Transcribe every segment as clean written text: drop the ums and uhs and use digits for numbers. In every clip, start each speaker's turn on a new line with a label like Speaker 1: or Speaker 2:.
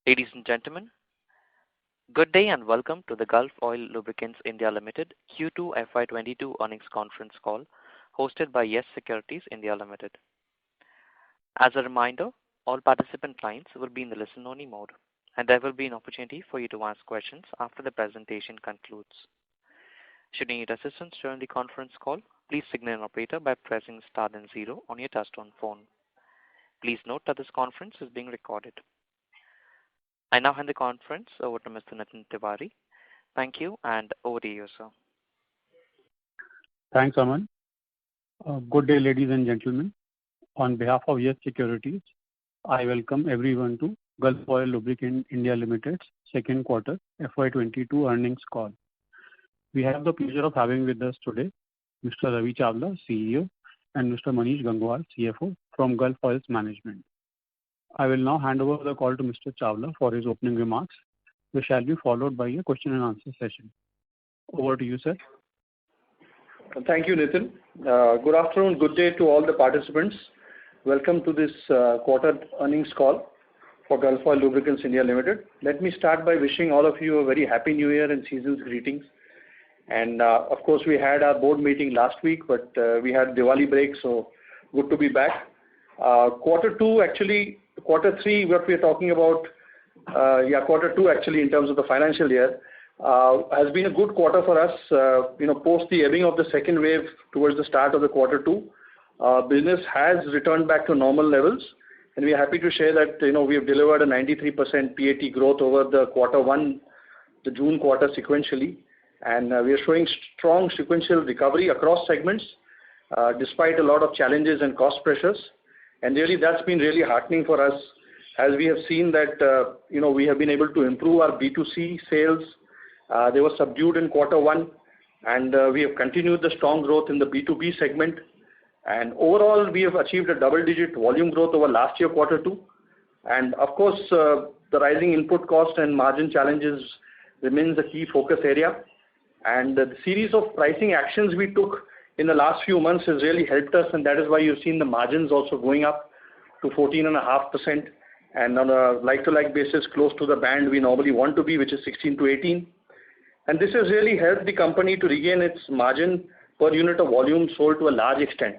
Speaker 1: Ladies and gentlemen, good day and welcome to the Gulf Oil Lubricants India Limited Q2 FY22 earnings conference call hosted by Yes Securities India Limited. As a reminder, all participant lines will be in the listen-only mode, and there will be an opportunity for you to ask questions after the presentation concludes. Should you need assistance during the conference call, please signal an operator by pressing star then 0 on your touchtone phone. Please note that this conference is being recorded. I now hand the conference over to Mr. Nitin Tiwari. Thank you, and over to you, sir.
Speaker 2: Thanks, Aman. Good day, ladies and gentlemen. On behalf of Yes Securities, I welcome everyone to Gulf Oil Lubricants India Limited's second quarter FY22 earnings call. We have the pleasure of having with us today Mr. Ravi Chawla, CEO, and Mr. Manish Gangwal, CFO from Gulf Oil's management. I will now hand over the call to Mr. Chawla for his opening remarks, which shall be followed by a question and answer session. Over to you, sir.
Speaker 3: Thank you, Nitin. Good afternoon, good day to all the participants. Welcome to this quarter earnings call for Gulf Oil Lubricants India Limited. Let me start by wishing all of you a very happy new year and season's greetings. And of course, we had our board meeting last week, but we had Diwali break, so good to be back. Quarter three, what we are talking about, quarter two actually in terms of the financial year, has been a good quarter for us. Post the ebbing of the second wave towards the start of the quarter two, business has returned back to normal levels, and we are happy to share that we have delivered a 93% PAT growth over the quarter one, the June quarter sequentially, and we are showing strong sequential recovery across segments, despite a lot of challenges and cost pressures. And really, that's been really heartening for us, as we have seen that we have been able to improve our B2C sales. They were subdued in quarter one, and we have continued the strong growth in the B2B segment. And overall, we have achieved a double-digit volume growth over last year quarter two. And of course, the rising input cost and margin challenges remains a key focus area. And the series of pricing actions we took in the last few months has really helped us, and that is why you've seen the margins also going up to 14.5%, and on a like-to-like basis close to the band we normally want to be, which is 16 to 18. And this has really helped the company to regain its margin per unit of volume sold to a large extent.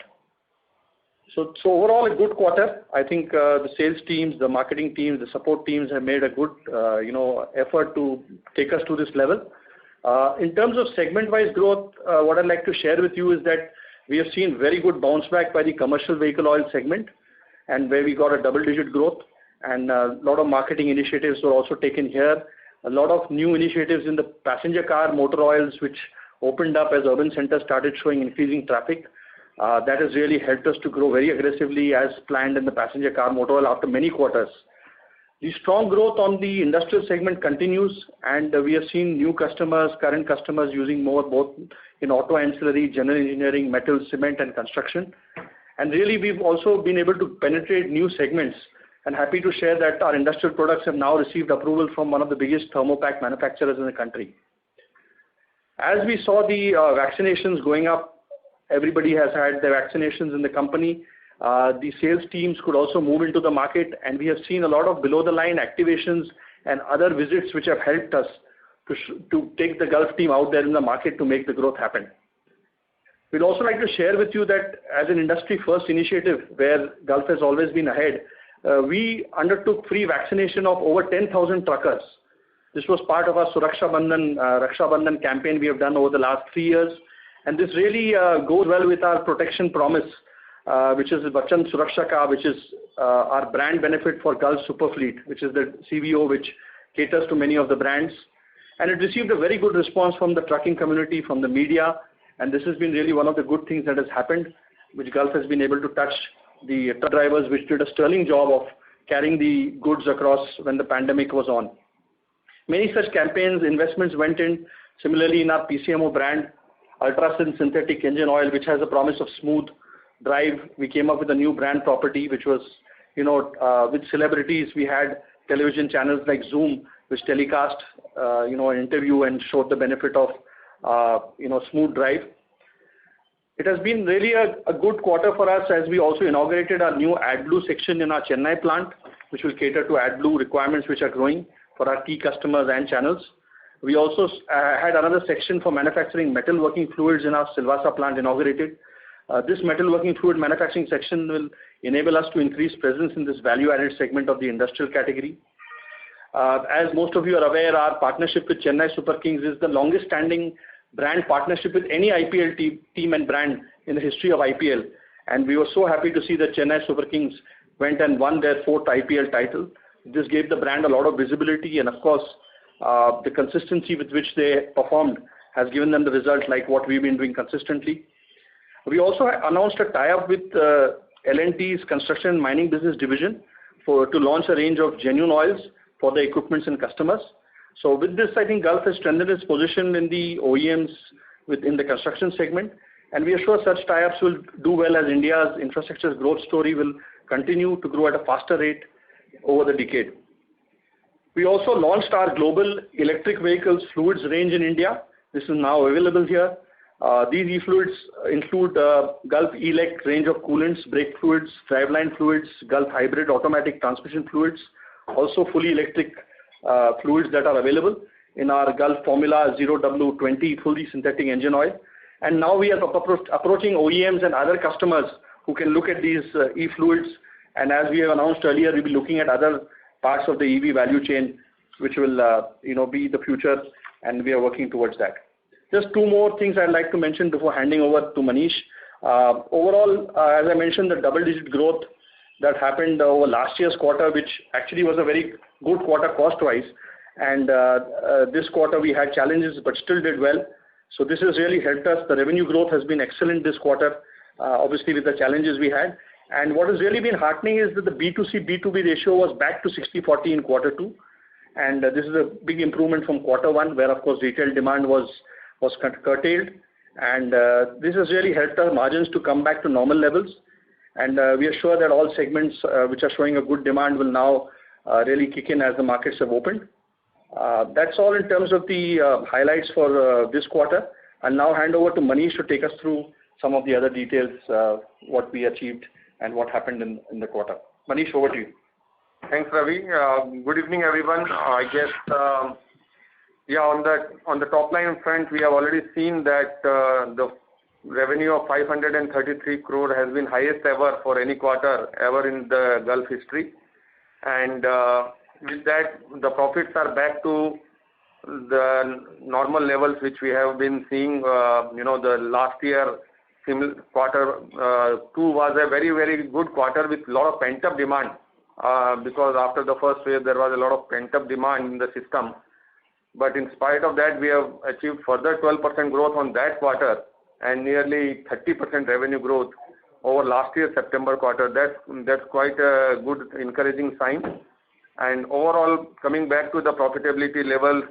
Speaker 3: So overall a good quarter. I think the sales teams, the marketing teams, the support teams have made a good effort to take us to this level. In terms of segment-wise growth, what I'd like to share with you is that we have seen very good bounce back by the commercial vehicle oil segment, and where we got a double-digit growth, and a lot of marketing initiatives were also taken here. A lot of new initiatives in the passenger car motor oils, which opened up as urban centers started showing increasing traffic. That has really helped us to grow very aggressively as planned in the passenger car motor oil after many quarters. The strong growth on the industrial segment continues, and we have seen new customers, current customers using more both in auto ancillary, general engineering, metal, cement and construction. And really we've also been able to penetrate new segments, and happy to share that our industrial products have now received approval from one of the biggest thermopack manufacturers in the country. As we saw the vaccinations going up, everybody has had their vaccinations in the company. The sales teams could also move into the market, and we have seen a lot of below-the-line activations and other visits which have helped us to take the Gulf team out there in the market to make the growth happen. We'd also like to share with you that as an industry-first initiative where Gulf has always been ahead, we undertook free vaccination of over 10,000 truckers. This was part of our Suraksha Bandhan campaign we have done over the last 3 years, and this really goes well with our protection promise, which is Vachan Suraksha Ka, which is our brand benefit for Gulf Superfleet, which is the CVO which caters to many of the brands. And it received a very good response from the trucking community, from the media, and this has been really one of the good things that has happened, which Gulf has been able to touch the truck drivers, which did a sterling job of carrying the goods across when the pandemic was on. Many such campaigns, investments went in. Similarly, in our PCMO brand, Ultrasin Synthetic Engine Oil, which has a promise of smooth drive, we came up with a new brand property, which was, with celebrities. We had television channels like Zoom, which telecast, an interview and showed the benefit of, smooth drive. It has been really a good quarter for us, as we also inaugurated our new AdBlue section in our Chennai plant, which will cater to AdBlue requirements which are growing for our key customers and channels. We also had another section for manufacturing metalworking fluids in our Silvassa plant inaugurated. This metalworking fluid manufacturing section will enable us to increase presence in this value-added segment of the industrial category. As most of you are aware, our partnership with Chennai Super Kings is the longest standing brand partnership with any IPL team and brand in the history of IPL. And we were so happy to see that Chennai Super Kings went and won their 4th IPL title. This gave the brand a lot of visibility, and of course, the consistency with which they performed has given them the result like what we've been doing consistently. We also announced a tie-up with L&T's Construction and Mining Business Division to launch a range of genuine oils for the equipments and customers. So with this, I think Gulf has strengthened its position in the OEMs within the construction segment, and we are sure such tie-ups will do well as India's infrastructure growth story will continue to grow at a faster rate over the decade. We also launched our global electric vehicles fluids range in India. This is now available here. These e-fluids include Gulf E-Elect range of coolants, brake fluids, driveline fluids, Gulf hybrid automatic transmission fluids, also fully electric fluids that are available in our Gulf Formula 0W20 fully synthetic engine oil. And now we are approaching OEMs and other customers who can look at these e-fluids. And as we have announced earlier, we'll be looking at other parts of the EV value chain, which will be the future, and we are working towards that. Just two more things I'd like to mention before handing over to Manish. Overall, as I mentioned, the double-digit growth that happened over last year's quarter, which actually was a very good quarter cost-wise, and this quarter we had challenges but still did well. So this has really helped us. The revenue growth has been excellent this quarter, obviously with the challenges we had. And what has really been heartening is that the B2C, B2B ratio was back to 60-40 in quarter 2. And this is a big improvement from quarter 1, where of course retail demand was curtailed. And this has really helped our margins to come back to normal levels. And we are sure that all segments which are showing a good demand will now really kick in as the markets have opened. That's all in terms of the highlights for this quarter. I'll now hand over to Manish to take us through some of the other details, what we achieved and what happened in the quarter. Manish, over to you.
Speaker 4: Thanks, Ravi. Good evening, everyone. I guess, on the top line front, we have already seen that the revenue of 533 crore has been highest ever for any quarter ever in the Gulf history. And with that, the profits are back to the normal levels which we have been seeing. The last year, quarter 2 was a very, very good quarter with a lot of pent-up demand because after the first wave, there was a lot of pent-up demand in the system. But in spite of that, we have achieved further 12% growth on that quarter and nearly 30% revenue growth over last year's September quarter. That's quite a good encouraging sign. And overall, coming back to the profitability level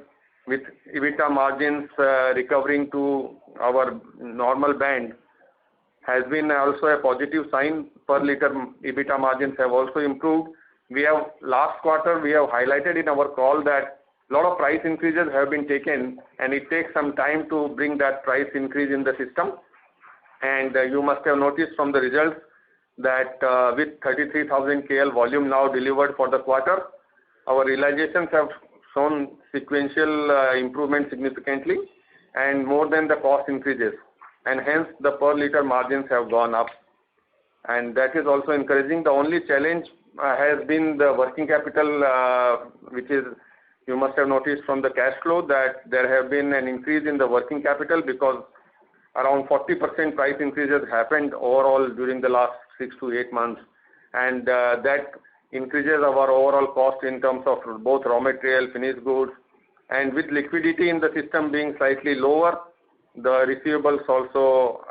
Speaker 4: with EBITDA margins recovering to our normal band has been also a positive sign. Per liter EBITDA margins have also improved. Last quarter, we have highlighted in our call that a lot of price increases have been taken, and it takes some time to bring that price increase in the system. And you must have noticed from the results that with 33,000 KL volume now delivered for the quarter, our realizations have shown sequential improvement significantly and more than the cost increases. And hence, the per liter margins have gone up. And that is also encouraging. The only challenge has been the working capital, which is, you must have noticed from the cash flow that there have been an increase in the working capital because around 40% price increases happened overall during the last 6 to 8 months. And that increases our overall cost in terms of both raw material, finished goods, and with liquidity in the system being slightly lower, the receivables also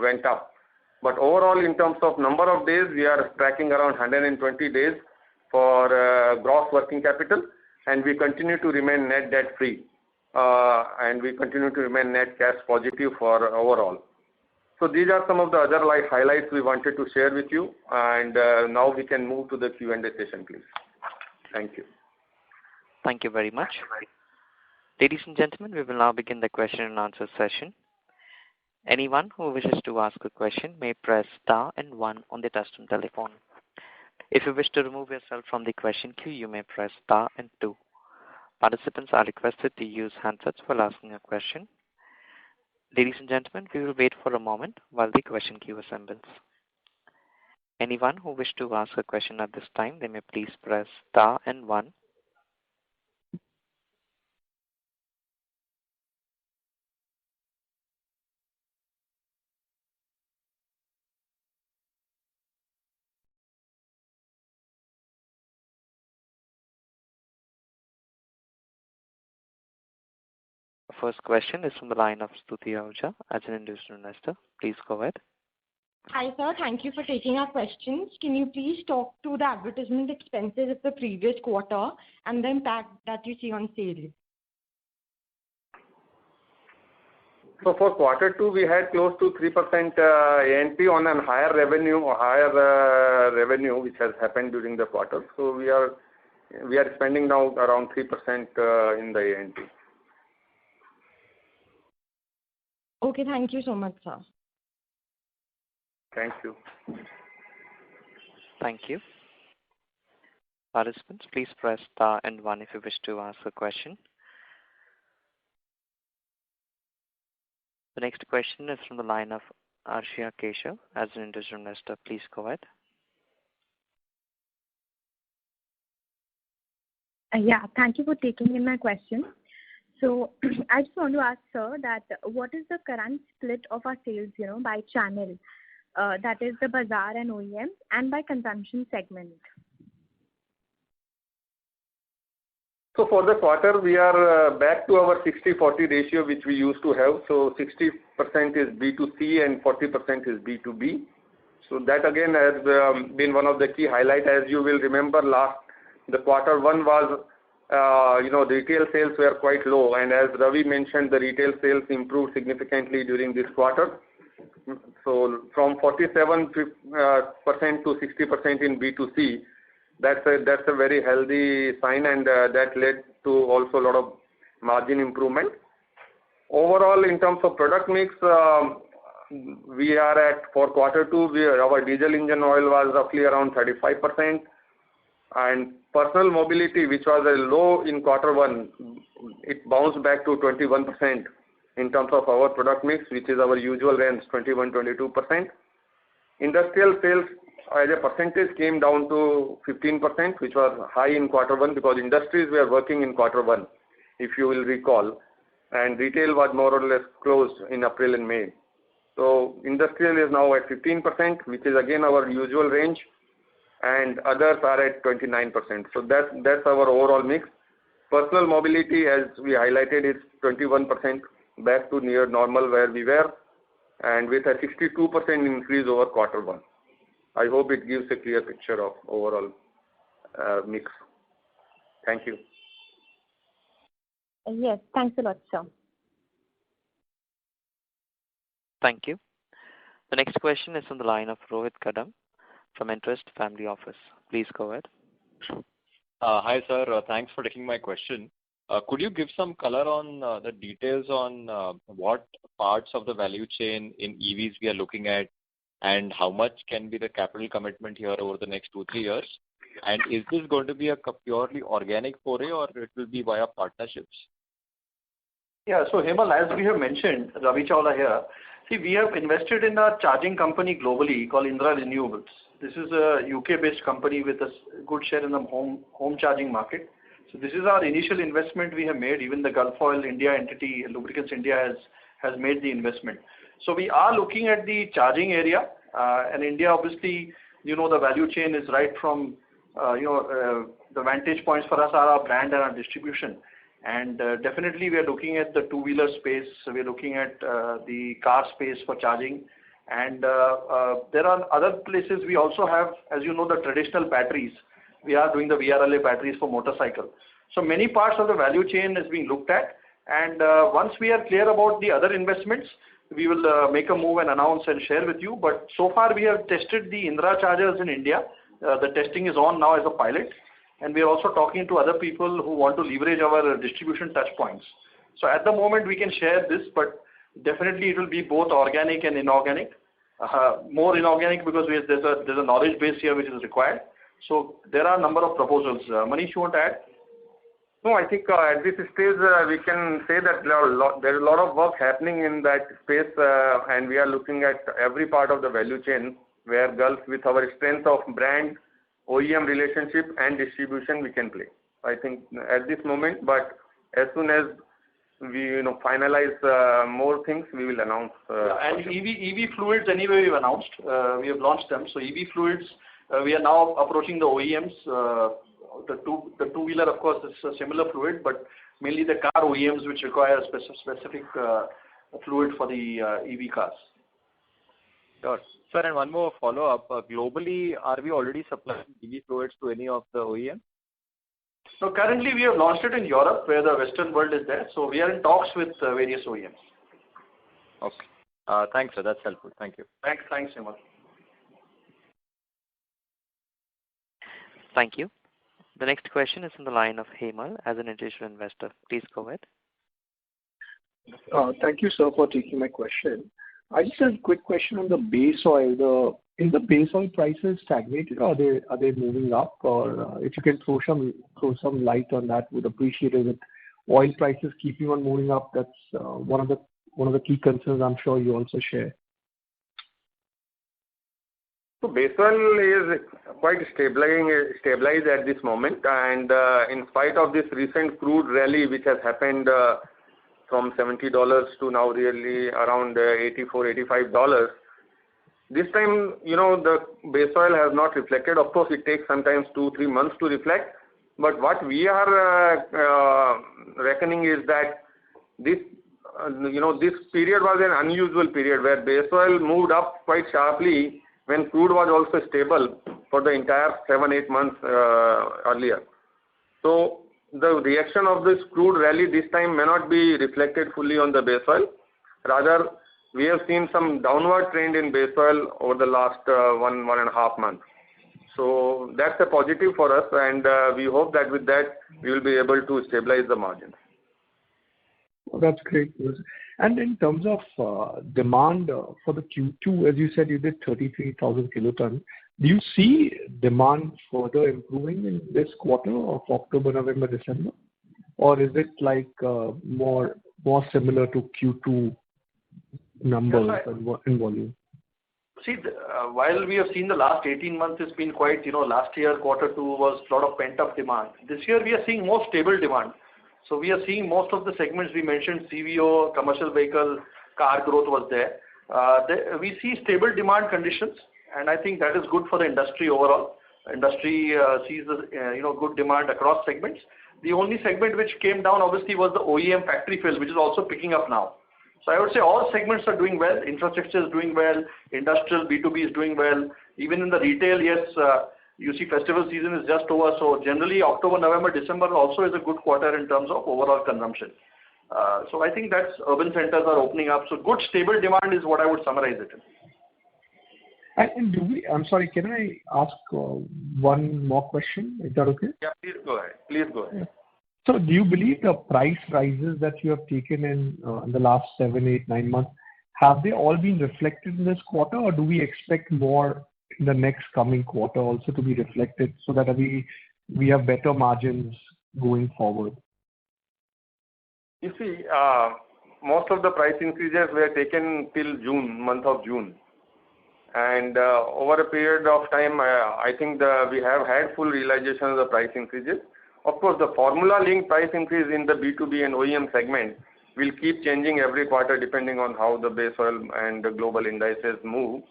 Speaker 4: went up. But overall, in terms of number of days, we are tracking around 120 days for gross working capital, and we continue to remain net debt free, and we continue to remain net cash positive for overall. So these are some of the other highlights we wanted to share with you, and now we can move to the Q&A session, please. Thank you.
Speaker 1: Thank you very much. Ladies and gentlemen, we will now begin the question and answer session. Anyone who wishes to ask a question may press star and 1 on the touchtone telephone. If you wish to remove yourself from the question queue, you may press star and 2. Participants are requested to use handsets while asking a question. Ladies and gentlemen, we will wait for a moment while the question queue assembles. Anyone who wish to ask a question at this time, they may please press star and 1. First question is from the line of Stuti Ahuja as an individual investor. Please go ahead.
Speaker 5: Hi, sir. Thank you for taking our questions. Can you please talk to the advertisement expenses of the previous quarter and the impact that you see on sales?
Speaker 4: So for quarter 2, we had close to 3% A&P on a higher revenue which has happened during the quarter. So we are spending now around 3% in the A&P.
Speaker 5: Okay, thank you so much, sir.
Speaker 4: Thank you.
Speaker 1: Thank you. Participants, please press star and 1 if you wish to ask a question. The next question is from the line of Arshia Keshav as an individual investor. Please go ahead.
Speaker 6: Yeah, thank you for taking in my question. So I just want to ask, sir, that what is the current split of our sales, by channel, that is the bazaar and OEM, and by consumption segment?
Speaker 4: So for the quarter, we are back to our 60-40 ratio which we used to have. So 60% is B2C and 40% is B2B. So that again has been one of the key highlights. As you will remember, the quarter 1 was, the retail sales were quite low. And as Ravi mentioned, the retail sales improved significantly during this quarter. So from 47% to 60% in B2C, that's a very healthy sign, and that led to also a lot of margin improvement. Overall, in terms of product mix, we are at, for quarter 2, our diesel engine oil was roughly around 35%. And personal mobility, which was a low in quarter 1, it bounced back to 21% in terms of our product mix, which is our usual range, 21-22%. Industrial sales as a percentage came down to 15%, which was high in quarter 1 because industries were working in quarter 1, if you will recall. And retail was more or less closed in April and May. So industrial is now at 15%, which is again our usual range, and others are at 29%. So that's our overall mix. Personal mobility, as we highlighted, is 21%, back to near normal where we were, and with a 62% increase over quarter 1. I hope it gives a clear picture of overall mix. Thank you.
Speaker 6: Yes, thanks a lot, sir.
Speaker 1: Thank you. The next question is from the line of Rohit Kadam from Interest Family Office. Please go ahead.
Speaker 7: Hi, sir. Thanks for taking my question. Could you give some color on the details on what parts of the value chain in EVs we are looking at, and how much can be the capital commitment here over the next 2-3 years? And is this going to be a purely organic foray, or it will be via partnerships?
Speaker 3: Yeah, so Hemal, as we have mentioned, Ravi Chawla here. See, we have invested in a charging company globally called Indra Renewables. This is a UK-based company with a good share in the home charging market. So this is our initial investment we have made. Even the Gulf Oil India entity, Lubricants India, has made the investment. So we are looking at the charging area, and India, obviously, the value chain is right from, the vantage points for us are our brand and our distribution. And definitely we are looking at the two-wheeler space. So we are looking at the car space for charging. And there are other places we also have, as you know, the traditional batteries. We are doing the VRLA batteries for motorcycle. So many parts of the value chain is being looked at. And once we are clear about the other investments, we will make a move and announce and share with you. But so far we have tested the Indra chargers in India. The testing is on now as a pilot. And we are also talking to other people who want to leverage our distribution touch points. So at the moment we can share this, but definitely it will be both organic and inorganic. More inorganic because there's a knowledge base here which is required. So there are a number of proposals. Manish, you want to add?
Speaker 4: No, I think at this stage we can say that there is a lot of work happening in that space, and we are looking at every part of the value chain where Gulf, with our strength of brand, OEM relationship and distribution, we can play. I think at this moment, but as soon as we finalize more things, we will announce.
Speaker 3: And EV fluids anyway we've announced. We have launched them. So EV fluids, we are now approaching the OEMs. The two-wheeler, of course, is a similar fluid, but mainly the car OEMs which require specific fluid for the EV cars.
Speaker 7: Sure. Sir, and one more follow-up. Globally, are we already supplying EV fluids to any of the OEMs?
Speaker 3: So currently we have launched it in Europe where the Western world is there. So we are in talks with various OEMs.
Speaker 7: Okay. Thanks, sir. That's helpful. Thank you.
Speaker 3: Thanks, Hemal.
Speaker 1: Thank you. The next question is from the line of Hemal as an individual investor. Please go ahead.
Speaker 8: Thank you, sir, for taking my question. I just have a quick question on the base oil. Is the base oil prices stagnated, or are they moving up? Or if you can throw some light on that, would appreciate it. With oil prices keeping on moving up, that's one of the key concerns I'm sure you also share.
Speaker 4: So base oil is quite stabilized at this moment, and in spite of this recent crude rally which has happened from $70 to now really around $84-85. This time, the base oil has not reflected. Of course, it takes sometimes 2-3 months to reflect. But what we are reckoning is that this period was an unusual period where base oil moved up quite sharply when crude was also stable for the entire 7-8 months earlier. So the reaction of this crude rally this time may not be reflected fully on the base oil. Rather, we have seen some downward trend in base oil over the last 1.5 months. So that's a positive for us, and we hope that with that we will be able to stabilize the margins.
Speaker 8: Well, that's great. And in terms of demand for the Q2, as you said, you did 33,000 kilotons. Do you see demand further improving in this quarter of October, November, December? Or is it like more similar to Q2 numbers in volume?
Speaker 3: See, while we have seen the last 18 months, it's been quite, last year, quarter 2 was a lot of pent-up demand. This year, we are seeing more stable demand. So we are seeing most of the segments we mentioned, CVO, commercial vehicle, car growth was there. We see stable demand conditions, and I think that is good for the industry overall. Industry sees good demand across segments. The only segment which came down obviously was the OEM factory fill, which is also picking up now. So I would say all segments are doing well. Infrastructure is doing well. Industrial B2B is doing well. Even in the retail, yes, you see festival season is just over. So generally October, November, December also is a good quarter in terms of overall consumption. So I think that's urban centers are opening up. So good stable demand is what I would summarize it in.
Speaker 8: And I'm sorry, can I ask one more question? Is that okay?
Speaker 4: Yeah, please go ahead.
Speaker 8: So do you believe the price rises that you have taken in the last 7, 8, 9 months, have they all been reflected in this quarter, or do we expect more in the next coming quarter also to be reflected so that we have better margins going forward?
Speaker 4: You see, most of the price increases were taken till month of June. And over a period of time, I think we have had full realization of the price increases. Of course, the formula-linked price increase in the B2B and OEM segment will keep changing every quarter depending on how the base oil and the global indices move.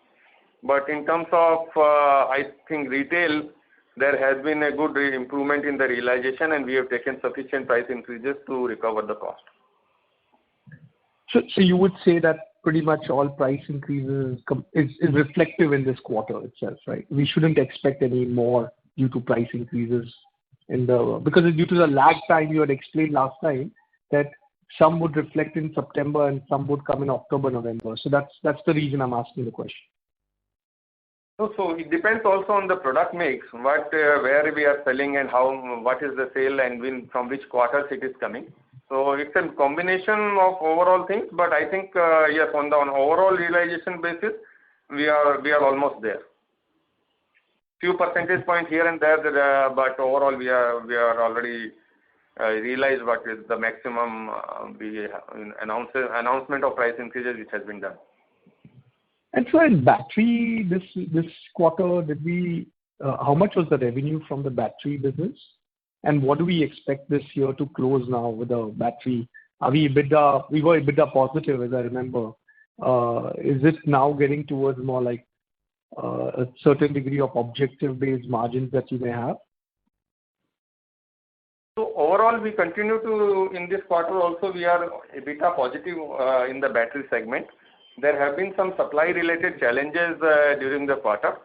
Speaker 4: But in terms of, I think, retail, there has been a good improvement in the realization, and we have taken sufficient price increases to recover the cost.
Speaker 8: So you would say that pretty much all price increases is reflective in this quarter itself, right? We shouldn't expect any more due to price increases because due to the lag time you had explained last time that some would reflect in September and some would come in October, November. So that's the reason I'm asking the question.
Speaker 4: So it depends also on the product mix, where we are selling and what is the sale and from which quarters it is coming. So it's a combination of overall things, but I think yes, on the overall realization basis, we are almost there. few percentage point here and there, but overall we are already realized what is the maximum announcement of price increases which has been done.
Speaker 8: And so in battery, this quarter, how much was the revenue from the battery business? And what do we expect this year to close now with the battery? We were EBITDA positive, as I remember. Is it now getting towards more like a certain degree of objective-based margins that you may have?
Speaker 4: So overall, we continue to, in this quarter also, we are EBITDA positive in the battery segment. There have been some supply-related challenges during the quarter.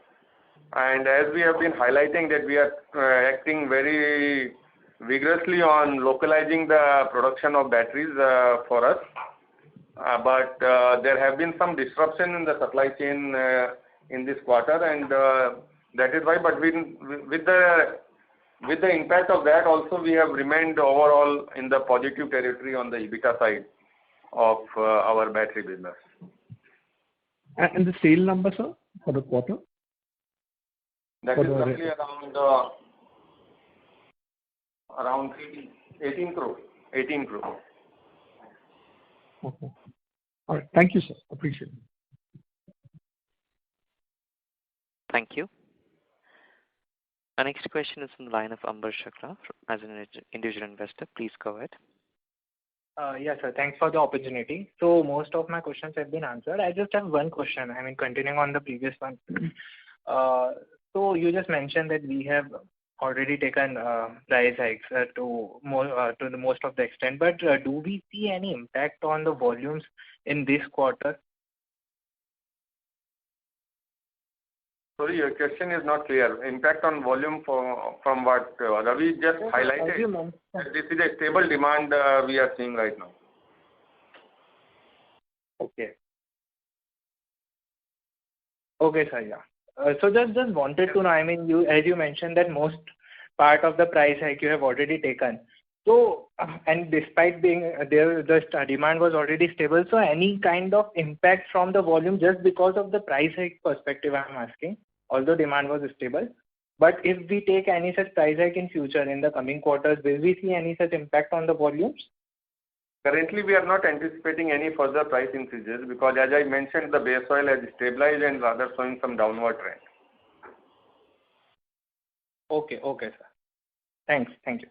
Speaker 4: And as we have been highlighting that we are acting very vigorously on localizing the production of batteries for us. But there have been some disruption in the supply chain in this quarter, and that is why. But with the impact of that also, we have remained overall in the positive territory on the EBITDA side of our battery business.
Speaker 8: And the sale number, sir, for the quarter?
Speaker 4: That is roughly around 18 crore. 18 crore.
Speaker 8: Okay. All right. Thank you, sir. Appreciate it.
Speaker 1: Thank you. Our next question is from the line of Amber Shakla as an individual investor. Please go ahead.
Speaker 9: Yes, sir. Thanks for the opportunity. So most of my questions have been answered. I just have one question. I mean, continuing on the previous one. So you just mentioned that we have already taken price hikes to the most of the extent. But do we see any impact on the volumes in this quarter?
Speaker 4: Sorry, your question is not clear. Impact on volume from what? Ravi just highlighted that this is a stable demand we are seeing right now.
Speaker 9: Okay. Okay, sir. Yeah. So just wanted to know. I mean, as you mentioned that most part of the price hike you have already taken. So and despite being there, the demand was already stable. So any kind of impact from the volume just because of the price hike perspective, I'm asking. Although demand was stable, but if we take any such price hike in future in the coming quarters, will we see any such impact on the volumes?
Speaker 4: Currently, we are not anticipating any further price increases because, as I mentioned, the base oil has stabilized and rather showing some downward trend.
Speaker 9: Okay, sir. Thanks. Thank you.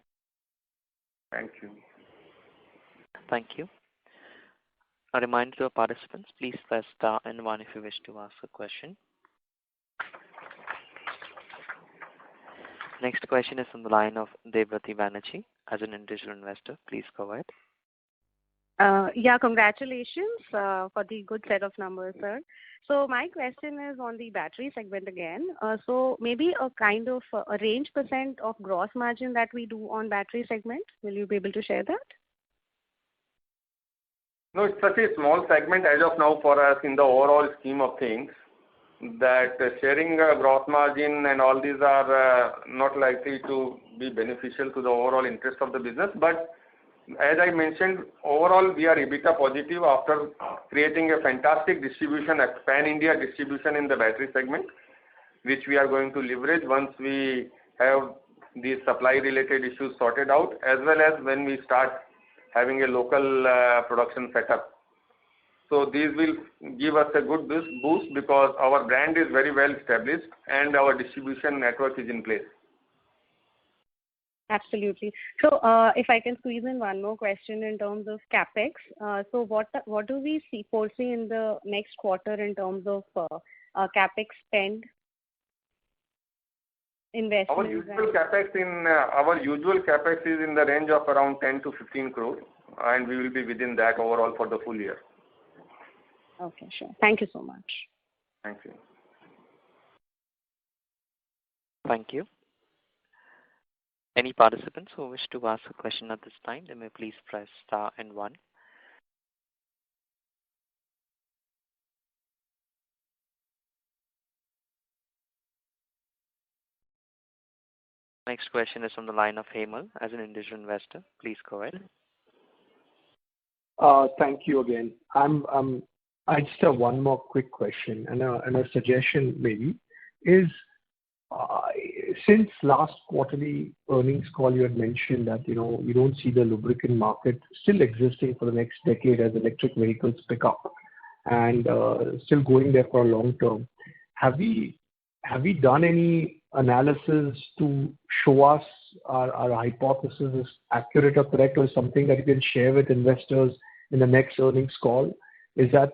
Speaker 4: Thank you.
Speaker 1: Thank you. A reminder to our participants, please press star and 1 if you wish to ask a question. Next question is from the line of Devrati Banerjee as an individual investor. Please go ahead.
Speaker 10: Yeah, congratulations for the good set of numbers, sir. So my question is on the battery segment again. So maybe a kind of a range % of gross margin that we do on battery segment. Will you be able to share that?
Speaker 4: No, it's such a small segment as of now for us in the overall scheme of things that sharing gross margin and all these are not likely to be beneficial to the overall interest of the business. But as I mentioned, overall we are EBITDA positive after creating a fantastic distribution, pan-India distribution in the battery segment, which we are going to leverage once we have these supply-related issues sorted out, as well as when we start having a local production setup. So these will give us a good boost because our brand is very well established and our distribution network is in place.
Speaker 10: Absolutely. So if I can squeeze in one more question in terms of capex. So what do we foresee in the next quarter in terms of capex spend? Investment.
Speaker 4: Our usual capex is in the range of around 10 to 15 crore, and we will be within that overall for the full year.
Speaker 10: Okay, sure. Thank you so much.
Speaker 4: Thank you.
Speaker 1: Thank you. Any participants who wish to ask a question at this time, they may please press star and 1. Next question is from the line of Hemal as an individual investor. Please go ahead.
Speaker 8: Thank you again. I just have one more quick question and a suggestion maybe is Since last quarterly earnings call, you had mentioned that, you don't see the lubricant market still existing for the next decade as electric vehicles pick up and still going there for a long term. Have we done any analysis to show us our hypothesis is accurate or correct, or something that you can share with investors in the next earnings call? Is that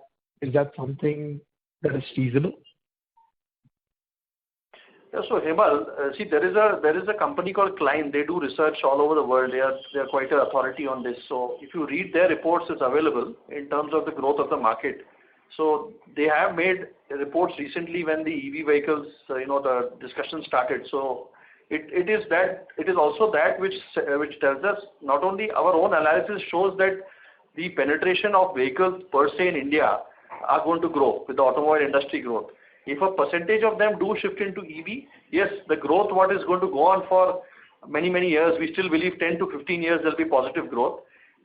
Speaker 8: something that is feasible?
Speaker 3: Yeah, so Hemal, see, there is a company called Klein. They do research all over the world. They are quite an authority on this. So if you read their reports, it's available in terms of the growth of the market. So they have made reports recently when the EV vehicles, the discussion started. So it is also that which tells us not only our own analysis shows that the penetration of vehicles per se in India are going to grow with the automobile industry growth. If a percentage of them do shift into EV, yes, the growth what is going to go on for many, many years, we still believe 10 to 15 years there will be positive growth.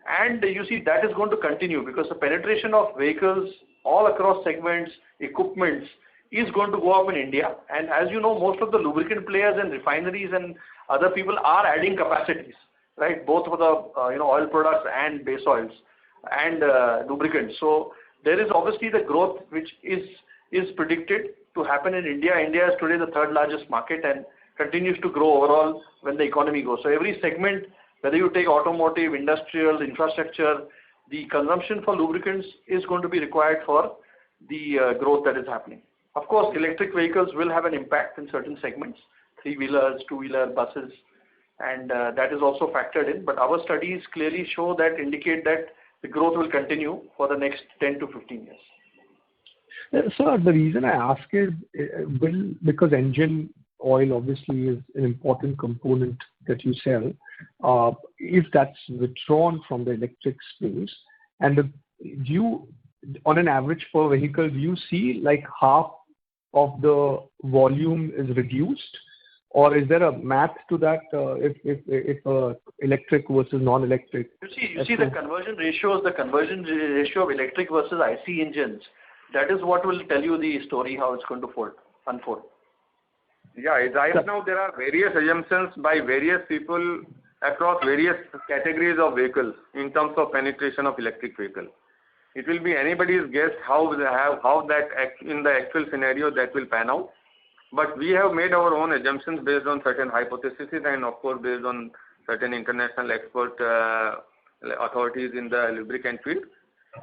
Speaker 3: And you see that is going to continue because the penetration of vehicles all across segments, equipments is going to go up in India. And as you know, most of the lubricant players and refineries and other people are adding capacities, right? Both for the oil products and base oils and lubricants. So there is obviously the growth which is predicted to happen in India. India is today the third largest market and continues to grow overall when the economy goes. So every segment, whether you take automotive, industrial, infrastructure, the consumption for lubricants is going to be required for the growth that is happening. Of course, electric vehicles will have an impact in certain segments, three-wheelers, two-wheeler, buses, and that is also factored in. But our studies clearly show that, indicate that the growth will continue for the next 10 to 15 years.
Speaker 8: Sir, the reason I ask is, because engine oil obviously is an important component that you sell. If that's withdrawn from the electric space, and on an average per vehicle, do you see like half of the volume is reduced, or is there a math to that if electric versus non-electric?
Speaker 3: You see the conversion ratios, the conversion ratio of electric versus IC engines. That is what will tell you the story, how it's going to unfold.
Speaker 4: Yeah, right now there are various assumptions by various people across various categories of vehicles in terms of penetration of electric vehicle. It will be anybody's guess how that in the actual scenario that will pan out. But we have made our own assumptions based on certain hypotheses and of course based on certain international expert authorities in the lubricant field.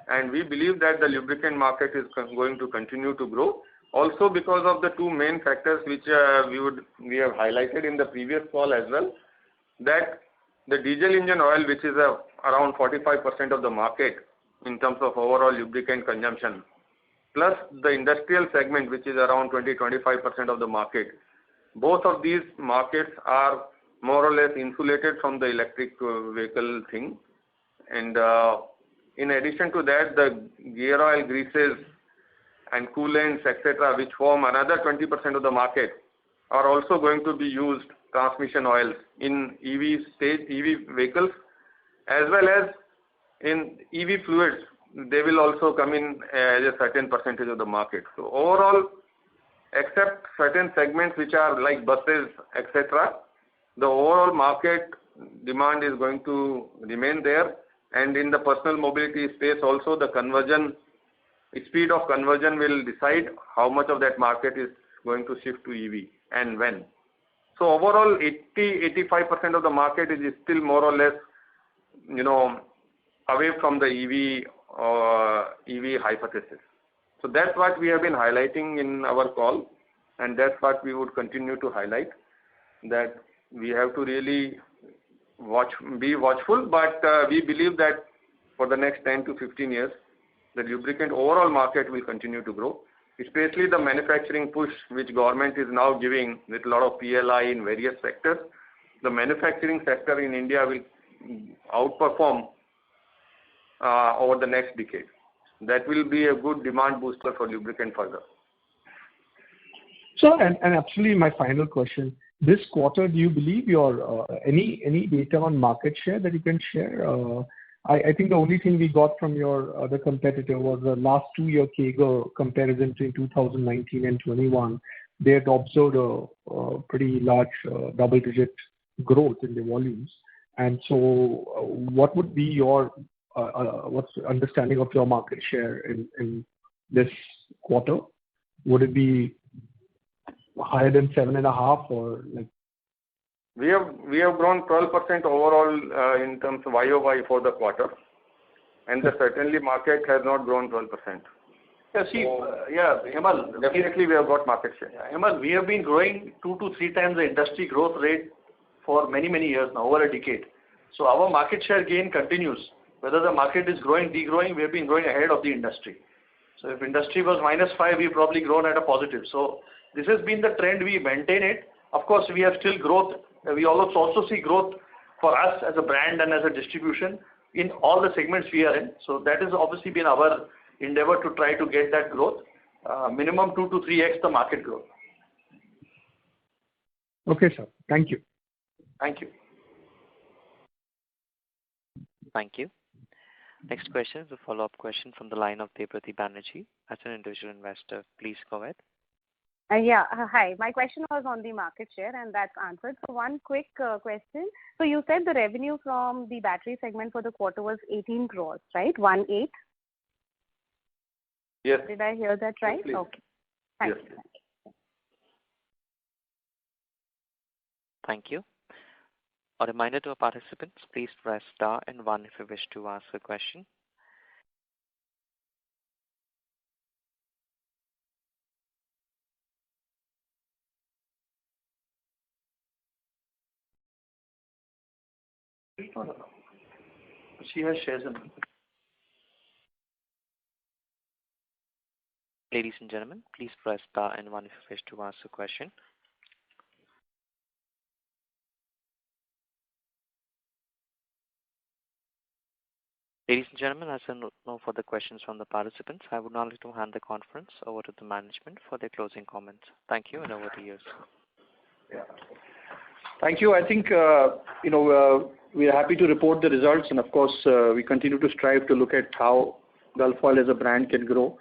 Speaker 4: And we believe that the lubricant market is going to continue to grow. Also because of the two main factors which we have highlighted in the previous call as well, that the diesel engine oil, which is around 45% of the market in terms of overall lubricant consumption, plus the industrial segment, which is around 20-25% of the market. Both of these markets are more or less insulated from the electric vehicle thing. And in addition to that, the gear oil, greases and coolants, etc., which form another 20% of the market, are also going to be used, transmission oils, in EV vehicles, as well as in EV fluids. They will also come in as a certain percentage of the market. So overall, except certain segments which are like buses, etc., the overall market demand is going to remain there. And in the personal mobility space also, the speed of conversion will decide how much of that market is going to shift to EV and when. So overall, 80-85% of the market is still more or less, away from the EV hypothesis. So that's what we have been highlighting in our call, and that's what we would continue to highlight, that we have to really be watchful, but we believe that for the next 10 to 15 years, the lubricant overall market will continue to grow, especially the manufacturing push which government is now giving with a lot of PLI in various sectors. The manufacturing sector in India will outperform over the next decade. That will be a good demand booster for lubricant further.
Speaker 8: So, and actually my final question, this quarter, do you believe your any data on market share that you can share? I think the only thing we got from your other competitor was the last 2-year CAGR comparison between 2019 and 21. they had observed a pretty large double-digit growth in the volumes. And so, what would be your what's the understanding of your market share in this quarter? Would it be higher than 7.5 or like?
Speaker 4: We have grown 12% overall in terms of YOY for the quarter, and certainly market has not grown 12%.
Speaker 3: Yeah, see, Hemal,
Speaker 4: Definitely we have got market share.
Speaker 3: Hemal, we have been growing 2 to 3 times the industry growth rate for many years now, over a decade. So our market share gain continues. Whether the market is growing, degrowing, we have been growing ahead of the industry. So if industry was -5, we've probably grown at a positive. So this has been the trend. We maintain it. Of course, we have still growth. We also see growth for us as a brand and as a distribution in all the segments we are in. So that has obviously been our endeavor to try to get that growth, minimum 2 to 3x the market growth.
Speaker 8: Okay, sir. Thank you.
Speaker 3: Thank you.
Speaker 1: Thank you. Next question is a follow-up question from the line of Devrati Banerjee. As an individual investor, please go ahead.
Speaker 10: Hi. My question was on the market share, and that's answered. So one quick question. So you said the revenue from the battery segment for the quarter was 18 crores, right? 18?
Speaker 4: Yes.
Speaker 10: Did I hear that right?
Speaker 4: Yes,
Speaker 10: okay. Thank
Speaker 4: yes.
Speaker 10: you.
Speaker 1: Thank you. A reminder to our participants, please press star and 1 if you wish to ask a question.
Speaker 3: She has shares in.
Speaker 1: Ladies and gentlemen, please press star and 1 if you wish to ask a question. Ladies and gentlemen, as there are no further questions from the participants, I would now like to hand the conference over to the management for their closing comments. Thank you, and over to you, sir.
Speaker 3: Yeah. Thank you. I think, we are happy to report the results, and of course, we continue to strive to look at how Gulf Oil as a brand can grow.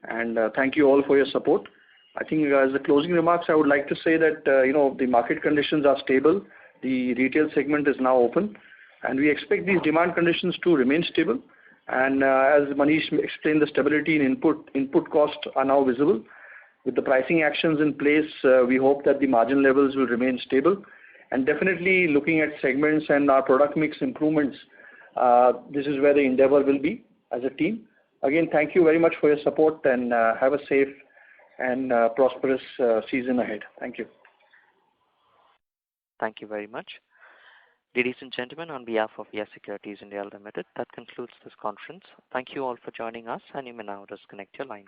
Speaker 3: And thank you all for your support. I think as the closing remarks, I would like to say that, the market conditions are stable. The retail segment is now open, and we expect these demand conditions to remain stable. And as Manish explained, the stability in input costs are now visible. With the pricing actions in place, we hope that the margin levels will remain stable. And definitely looking at segments and our product mix improvements, this is where the endeavor will be as a team. Again, thank you very much for your support, and have a safe and prosperous season ahead. Thank you.
Speaker 1: Thank you very much. Ladies and gentlemen, on behalf of Yes Securities India Limited, that concludes this conference. Thank you all for joining us, and you may now disconnect your lines.